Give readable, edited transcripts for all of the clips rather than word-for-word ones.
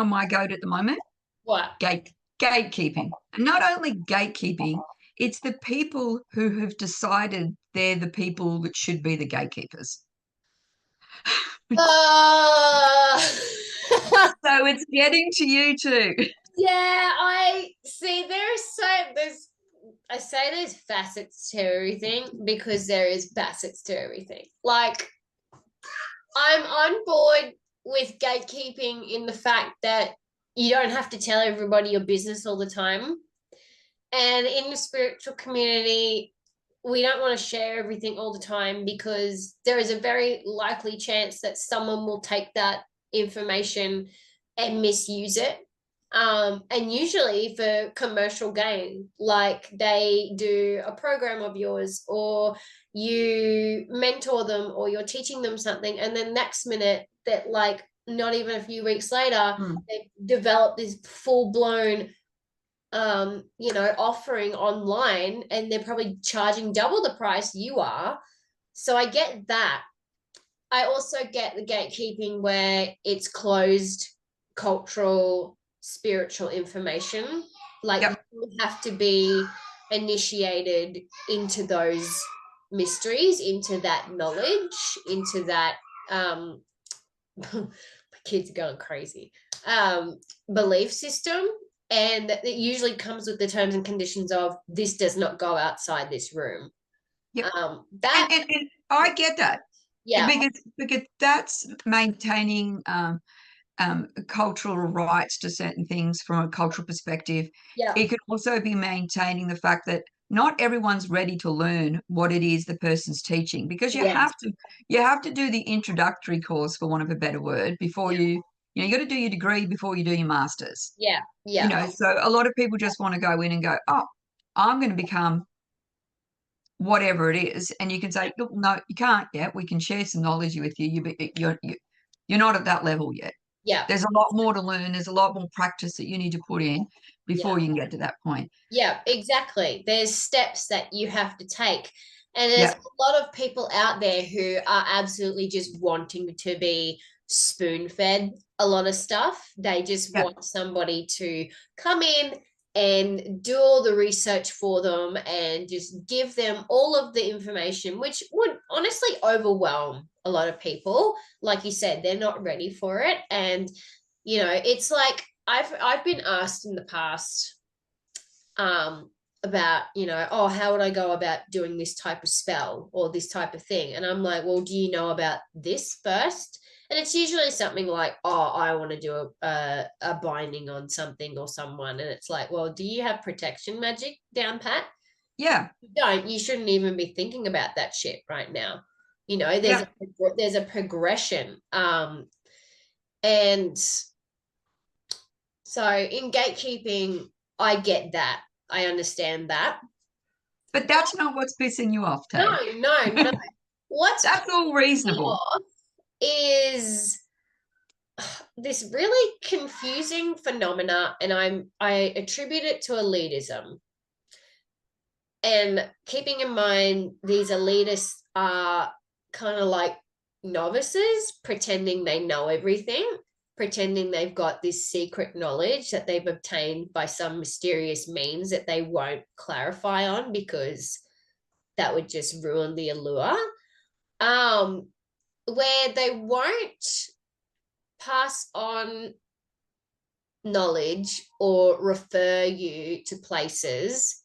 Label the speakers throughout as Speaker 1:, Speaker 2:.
Speaker 1: on my goat at the moment?
Speaker 2: What?
Speaker 1: Gatekeeping. And not only gatekeeping, it's the people who have decided they're the people that should be the gatekeepers.
Speaker 2: Uh,
Speaker 1: So it's getting to you too.
Speaker 2: yeah, I see. I say there's facets to everything because there is facets to everything. Like, I'm on board with gatekeeping in the fact that you don't have to tell everybody your business all the time. And in the spiritual community, we don't want to share everything all the time because there is a very likely chance that someone will take that information and misuse it. And usually for commercial gain, like they do a program of yours or you mentor them or you're teaching them something, and then next minute that like not even a few weeks later, they develop this full-blown offering online and they're probably charging double the price you are. So I get that. I also get the gatekeeping where it's closed cultural, spiritual information. Like
Speaker 1: Yep.
Speaker 2: you have to be initiated into those mysteries, into that knowledge, into that my kids are going crazy. Belief system. And it usually comes with the terms and conditions of this does not go outside this room.
Speaker 1: Yep.
Speaker 2: That
Speaker 1: And I get that.
Speaker 2: yeah,
Speaker 1: Because that's maintaining cultural rights to certain things from a cultural perspective.
Speaker 2: yeah,
Speaker 1: It can also be maintaining the fact that not everyone's ready to learn what it is the person's teaching, because
Speaker 2: yeah,
Speaker 1: you have to do the introductory course, for want of a better word, before you got to do your degree before you do your master's.
Speaker 2: yeah, yeah,
Speaker 1: So a lot of people just want to go in and go, oh, I'm going to become whatever it is, and you can say, look, no, you can't yet. We can share some knowledge with you. You're not at that level yet.
Speaker 2: yeah,
Speaker 1: There's a lot more to learn. There's a lot more practice that you need to put in
Speaker 2: yeah,
Speaker 1: before you can get to that point.
Speaker 2: yeah, exactly. There's steps that you have to take. And there's
Speaker 1: Yeah,
Speaker 2: a lot of people out there who are absolutely just wanting to be spoon fed a lot of stuff. They just
Speaker 1: yeah,
Speaker 2: want somebody to come in and do all the research for them and just give them all of the information, which would honestly overwhelm a lot of people. Like you said, they're not ready for it. And, it's like I've been asked in the past about, oh, how would I go about doing this type of spell or this type of thing? And I'm like, well, do you know about this first? And it's usually something like, oh, I want to do a binding on something or someone. And it's like, well, do you have protection magic down pat?
Speaker 1: yeah,
Speaker 2: You don't. You shouldn't even be thinking about that shit right now.
Speaker 1: yeah.
Speaker 2: There's a progression. And so in gatekeeping, I get that. I understand that.
Speaker 1: But that's not what's pissing you off,
Speaker 2: No,
Speaker 1: Tay.
Speaker 2: no, no. What's
Speaker 1: That's all
Speaker 2: pissing me
Speaker 1: reasonable.
Speaker 2: off is this really confusing phenomena, and I attribute it to elitism. And keeping in mind these elitists are kind of like novices pretending they know everything, pretending they've got this secret knowledge that they've obtained by some mysterious means that they won't clarify on because that would just ruin the allure. um, where they won't pass on knowledge or refer you to places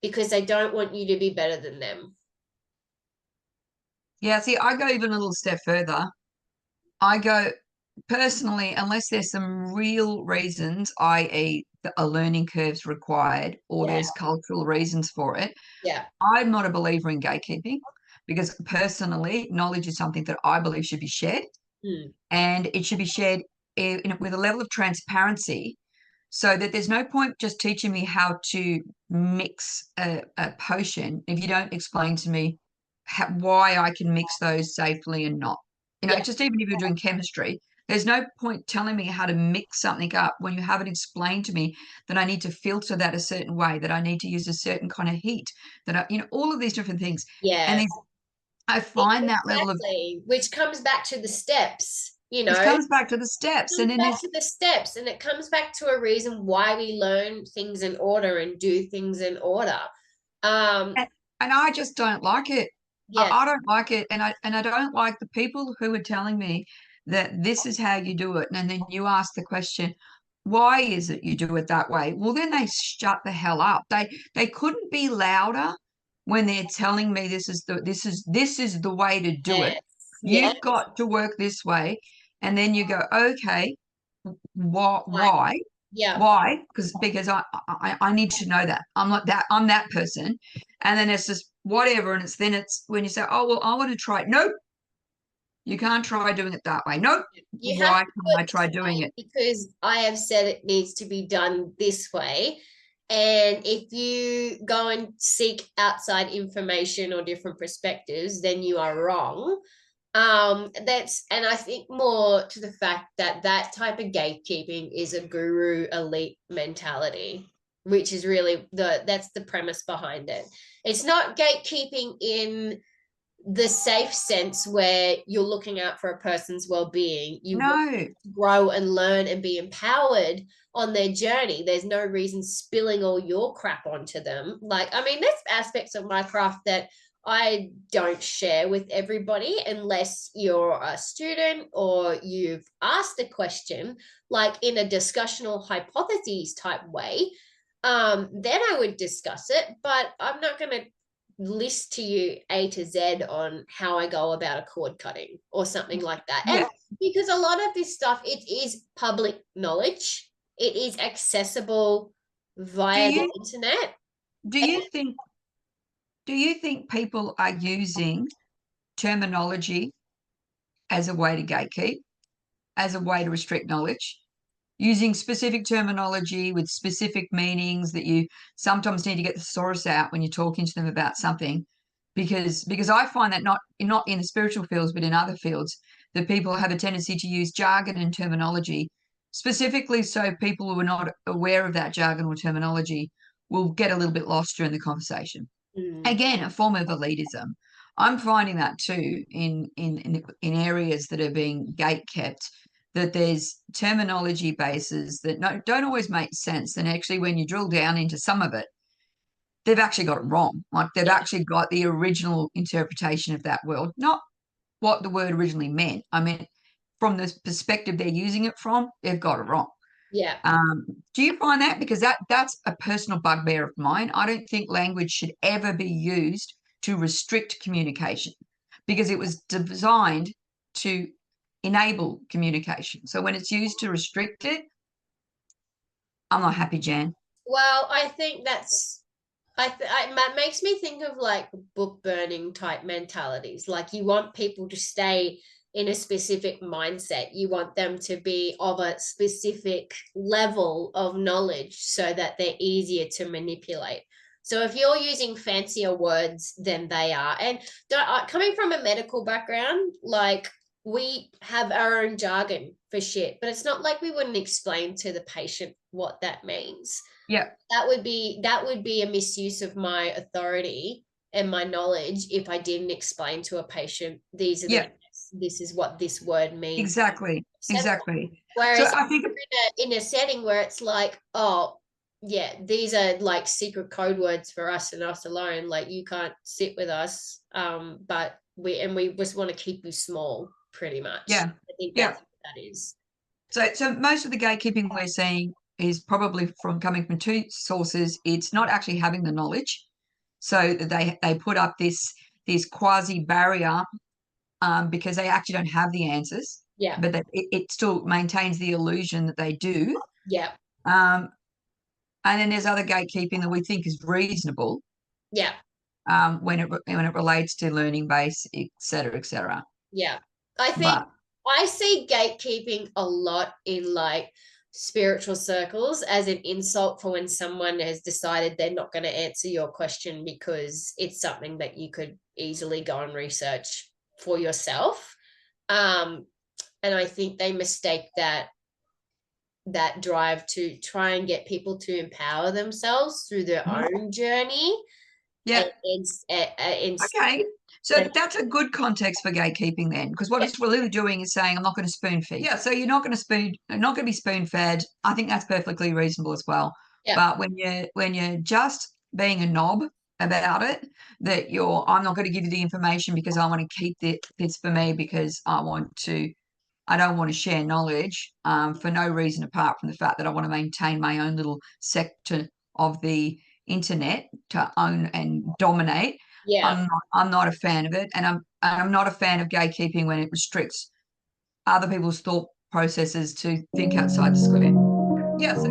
Speaker 2: because they don't want you to be better than them.
Speaker 1: Yeah, see, I go even a little step further. I go personally, unless there's some real reasons, i.e., a learning curve's required, or
Speaker 2: Yeah,
Speaker 1: there's cultural reasons for it,
Speaker 2: yeah,
Speaker 1: I'm not a believer in gatekeeping, because personally, knowledge is something that I believe should be shared,
Speaker 2: mm,
Speaker 1: and it should be shared with a level of transparency, so that there's no point just teaching me how to mix a potion if you don't explain to me why I can mix those safely and not.
Speaker 2: yeah,
Speaker 1: Just even if you're doing chemistry, there's no point telling me how to mix something up when you haven't explained to me that I need to filter that a certain way, that I need to use a certain kind of heat, that all of these different things. And
Speaker 2: yeah.
Speaker 1: I find that level of,
Speaker 2: Exactly, which comes back to the steps. you
Speaker 1: It
Speaker 2: know,
Speaker 1: comes back to the steps, and
Speaker 2: comes
Speaker 1: then
Speaker 2: back
Speaker 1: there's
Speaker 2: to the steps, and it comes back to a reason why we learn things in order and do things in order. Um,
Speaker 1: and, and I just don't like it.
Speaker 2: yeah,
Speaker 1: I don't like it, and I don't like the people who are telling me that this is how you do it, and then you ask the question, why is it you do it that way? Well, then they shut the hell up. They couldn't be louder when they're telling me this is the way to do it.
Speaker 2: yes, yes,
Speaker 1: You've got to work this way, and then you go, okay,
Speaker 2: like,
Speaker 1: why?
Speaker 2: yeah,
Speaker 1: Why? Because I need to know that. I'm like that. I'm that person. And then it's just whatever. And it's when you say, oh, well, I want to try it. Nope. You can't try doing it that way. Nope.
Speaker 2: you have
Speaker 1: Why
Speaker 2: to
Speaker 1: can't
Speaker 2: do
Speaker 1: I
Speaker 2: it
Speaker 1: try
Speaker 2: this
Speaker 1: doing
Speaker 2: way
Speaker 1: it?
Speaker 2: because I have said it needs to be done this way. And if you go and seek outside information or different perspectives, then you are wrong. That's, and I think more to the fact that that type of gatekeeping is a guru elite mentality, which is really that's the premise behind it. It's not gatekeeping in the safe sense where you're looking out for a person's well-being. You want
Speaker 1: No.
Speaker 2: to grow and learn and be empowered on their journey. There's no reason spilling all your crap onto them. Like, I mean, there's aspects of my craft that I don't share with everybody unless you're a student or you've asked a question, like in a discussional hypotheses type way. Then I would discuss it, but I'm not going to list to you A to Z on how I go about a cord cutting or something like that. And
Speaker 1: Yeah.
Speaker 2: because a lot of this stuff, it is public knowledge, it is accessible
Speaker 1: Do
Speaker 2: via the
Speaker 1: you
Speaker 2: internet.
Speaker 1: do you think people are using terminology as a way to gatekeep, as a way to restrict knowledge? Using specific terminology with specific meanings that you sometimes need to get the source out when you're talking to them about something, because I find that not in the spiritual fields but in other fields, that people have a tendency to use jargon and terminology specifically so people who are not aware of that jargon or terminology will get a little bit lost during the conversation.
Speaker 2: Mm.
Speaker 1: Again, a form of elitism. I'm finding that too in areas that are being gate kept, that there's terminology bases that don't always make sense. And actually, when you drill down into some of it, they've actually got it wrong. Like they've
Speaker 2: Yeah,
Speaker 1: actually got the original interpretation of that word, not what the word originally meant. I mean, from the perspective they're using it from, they've got it wrong.
Speaker 2: yeah.
Speaker 1: Do you find that? Because that's a personal bugbear of mine. I don't think language should ever be used to restrict communication because it was designed to enable communication. So when it's used to restrict it, I'm not happy, Jan.
Speaker 2: Well, I think that makes me think of like book burning type mentalities. Like you want people to stay in a specific mindset. You want them to be of a specific level of knowledge so that they're easier to manipulate. So if you're using fancier words than they are, and coming from a medical background, like we have our own jargon for shit, but it's not like we wouldn't explain to the patient what that means.
Speaker 1: Yeah,
Speaker 2: That would be a misuse of my authority and my knowledge if I didn't explain to a patient these are
Speaker 1: yeah,
Speaker 2: this is what this word means.
Speaker 1: exactly, exactly. So
Speaker 2: Whereas
Speaker 1: I think,
Speaker 2: in a setting where it's like, oh yeah, these are like secret code words for us and us alone. Like you can't sit with us, but we just want to keep you small, pretty much.
Speaker 1: yeah,
Speaker 2: I think
Speaker 1: yeah.
Speaker 2: that's what that is.
Speaker 1: So most of the gatekeeping we're seeing is probably from coming from two sources. It's not actually having the knowledge, so that they put up this quasi barrier because they actually don't have the answers,
Speaker 2: Yeah,
Speaker 1: but that it still maintains the illusion that they do.
Speaker 2: yeah,
Speaker 1: Um, and then there's other gatekeeping that we think is reasonable
Speaker 2: yeah.
Speaker 1: when it relates to learning base, et cetera, et cetera.
Speaker 2: Yeah. I think
Speaker 1: But
Speaker 2: I see gatekeeping a lot in like spiritual circles as an insult for when someone has decided they're not going to answer your question because it's something that you could easily go and research for yourself. Um, and I think they mistake that drive to try and get people to empower themselves through their own journey
Speaker 1: Yeah.
Speaker 2: in
Speaker 1: Okay. So that's a good context for gatekeeping then, because what
Speaker 2: yeah,
Speaker 1: it's really doing is saying I'm not going to spoon feed. Yeah. So you're not going to be spoon fed. I think that's perfectly reasonable as well.
Speaker 2: yeah,
Speaker 1: But when you're just being a knob about it, that I'm not going to give you the information because I want to keep this for me because I don't want to share knowledge for no reason apart from the fact that I want to maintain my own little sector of the internet to own and dominate.
Speaker 2: yeah.
Speaker 1: I'm not a fan of it, and I'm not a fan of gatekeeping when it restricts other people's thought processes to think outside the square. Yeah. So